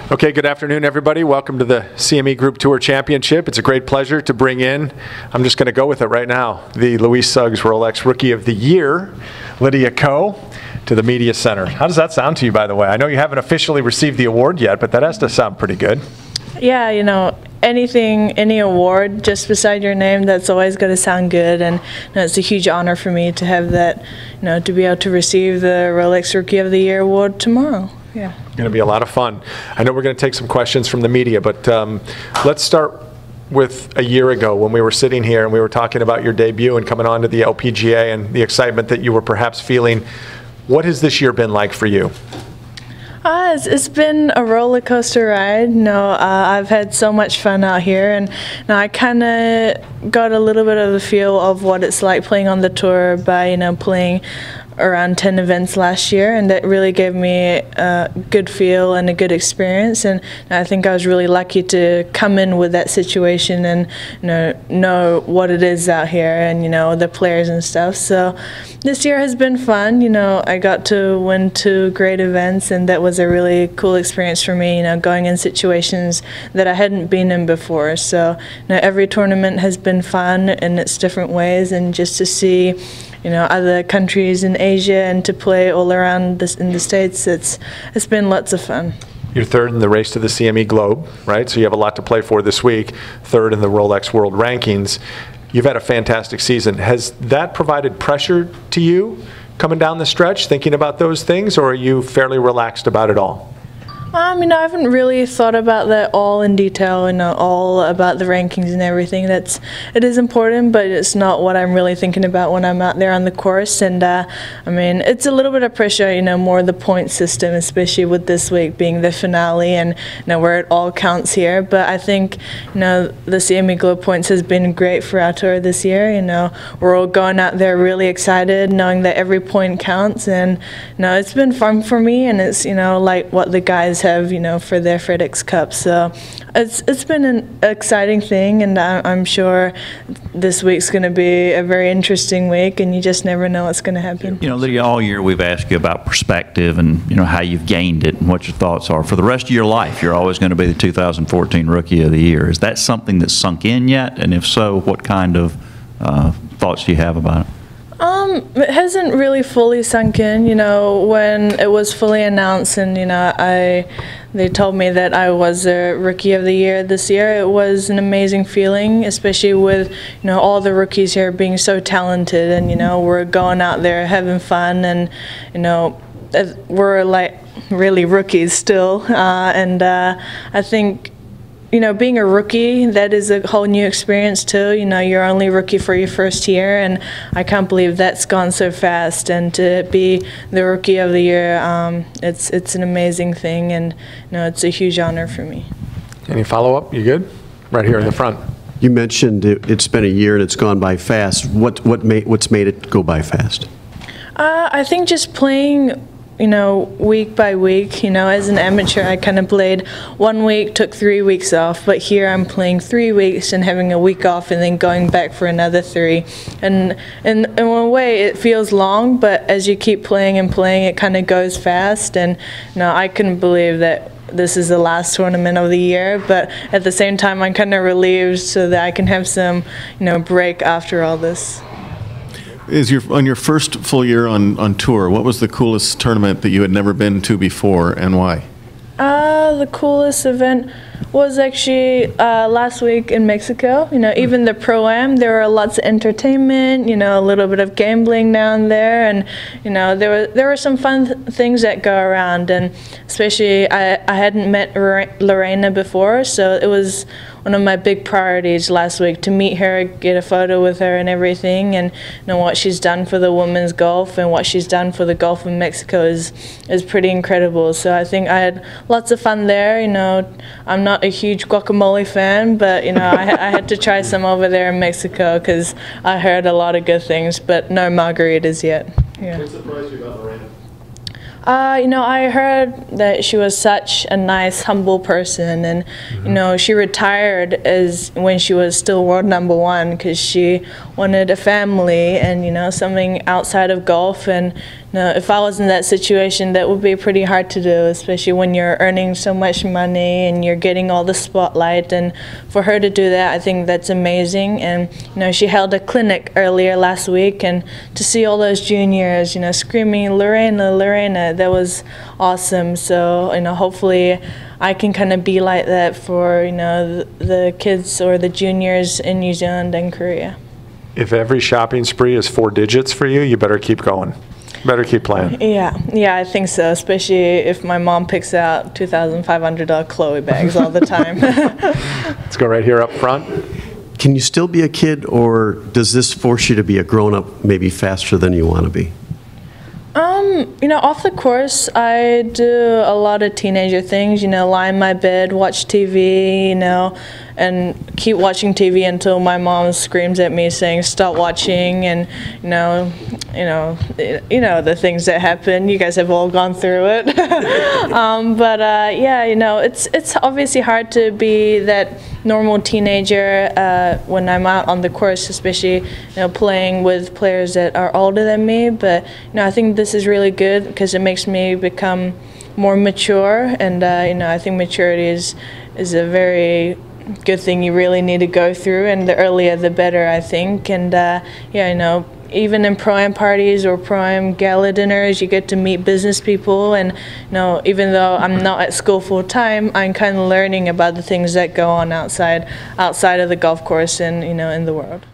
Okay, good afternoon, everybody. Welcome to the CME Group Tour Championship. It's a great pleasure to bring in, I'm just going to go with it right now, the Louise Suggs Rolex Rookie of the Year, Lydia Ko, to the Media Center. How does that sound to you, by the way? I know you haven't officially received the award yet, but that has to sound pretty good. Yeah, you know, any award just beside your name, that's always going to sound good, and it's a huge honor for me to have that, to be able to receive the Rolex Rookie of the Year award tomorrow. Yeah. Going to be a lot of fun. I know we're going to take some questions from the media, but let's start with a year ago when we were sitting here and we were talking about your debut and coming on to the LPGA and the excitement that you were perhaps feeling. What has this year been like for you? It's been a roller coaster ride. I've had so much fun out here, and I kind of got a little bit of the feel of what it's like playing on the tour by playing around 10 events last year, and that really gave me a good feel and a good experience, and I think I was really lucky to come in with that situation and know what it is out here and the players and stuff. So this year has been fun. I got to win 2 great events, and that was a really cool experience for me, going in situations that I hadn't been in before. So every tournament has been fun in its different ways, and just to see other countries in Asia and to play all around in the States, it's been lots of fun. You're third in the race to the CME Globe, right? So you have a lot to play for this week, third in the Rolex World Rankings. You've had a fantastic season. Has that provided pressure to you coming down the stretch, thinking about those things, or are you fairly relaxed about it all? I haven't really thought about that all in detail, all about the rankings and everything. It is important, but it's not what I'm really thinking about when I'm out there on the course. And it's a little bit of pressure, more the point system, especially with this week being the finale and where it all counts here. But I think the CME Globe points has been great for our tour this year. We're all going out there really excited, knowing that every point counts, and it's been fun for me, and it's like what the guys have for their FedEx Cup. So it's been an exciting thing, and I'm sure this week's going to be a very interesting week, and you just never know what's going to happen. Lydia, all year we've asked you about perspective and how you've gained it and what your thoughts are. For the rest of your life, you're always going to be the 2014 Rookie of the Year. Is that something that's sunk in yet? And if so, what kind of thoughts do you have about it? It hasn't really fully sunk in. When it was fully announced and they told me that I was a Rookie of the Year this year, it was an amazing feeling, especially with all the rookies here being so talented, and we're going out there having fun, and we're like really rookies still, and I think being a rookie, that is a whole new experience too. You're only rookie for your first year, and I can't believe that's gone so fast. And to be the Rookie of the Year, it's an amazing thing, and it's a huge honor for me. Any follow-up? You good? Right here in the front. You mentioned it's been a year and it's gone by fast. What's made it go by fast? I think just playing week by week. As an amateur, I kind of played 1 week, took 3 weeks off, but here I'm playing 3 weeks and having a week off and then going back for another 3. And in a way, it feels long, but as you keep playing and playing, it kind of goes fast. And I couldn't believe that this is the last tournament of the year, but at the same time, I'm kind of relieved so that I can have some, break after all this. On your first full year on tour, what was the coolest tournament that you had never been to before, and why? The coolest event was actually last week in Mexico. Even the Pro-Am, there were lots of entertainment, a little bit of gambling down there, and there were some fun things that go around, and especially I hadn't met Lorena before, so it was one of my big priorities last week to meet her, get a photo with her and everything, and what she's done for the women's golf and what she's done for the golf in Mexico is pretty incredible. So I think I had lots of fun there. I'm not a huge guacamole fan, but I had to try some over there in Mexico because I heard a lot of good things, but no margaritas yet. Yeah. What surprised you about Lorena? I heard that she was such a nice, humble person, and she retired when she was still world #1 because she wanted a family and something outside of golf, and if I was in that situation, that would be pretty hard to do, especially when you're earning so much money and you're getting all the spotlight. And for her to do that, I think that's amazing. And she held a clinic earlier last week, and to see all those juniors, screaming "Lorena, Lorena," that was awesome. So hopefully I can kind of be like that for the kids or the juniors in New Zealand and Korea. If every shopping spree is 4 digits for you, you better keep going. Better keep playing. Yeah, I think so, especially if my mom picks out $2,500 Chloe bags all the time. Let's go right here up front. Can you still be a kid, or does this force you to be a grown-up maybe faster than you want to be? Off the course, I do a lot of teenager things, lie in my bed, watch TV, and keep watching TV until my mom screams at me saying, "Stop watching," and, the things that happen. You guys have all gone through it. It's obviously hard to be that normal teenager when I'm out on the course, especially playing with players that are older than me. But I think this is really good because it makes me become more mature, and I think maturity is a very good thing you really need to go through, and the earlier the better, I think. And even in pro-am parties or pro-am gala dinners, you get to meet business people, and even though I'm not at school full time, I'm kind of learning about the things that go on outside of the golf course and in the world.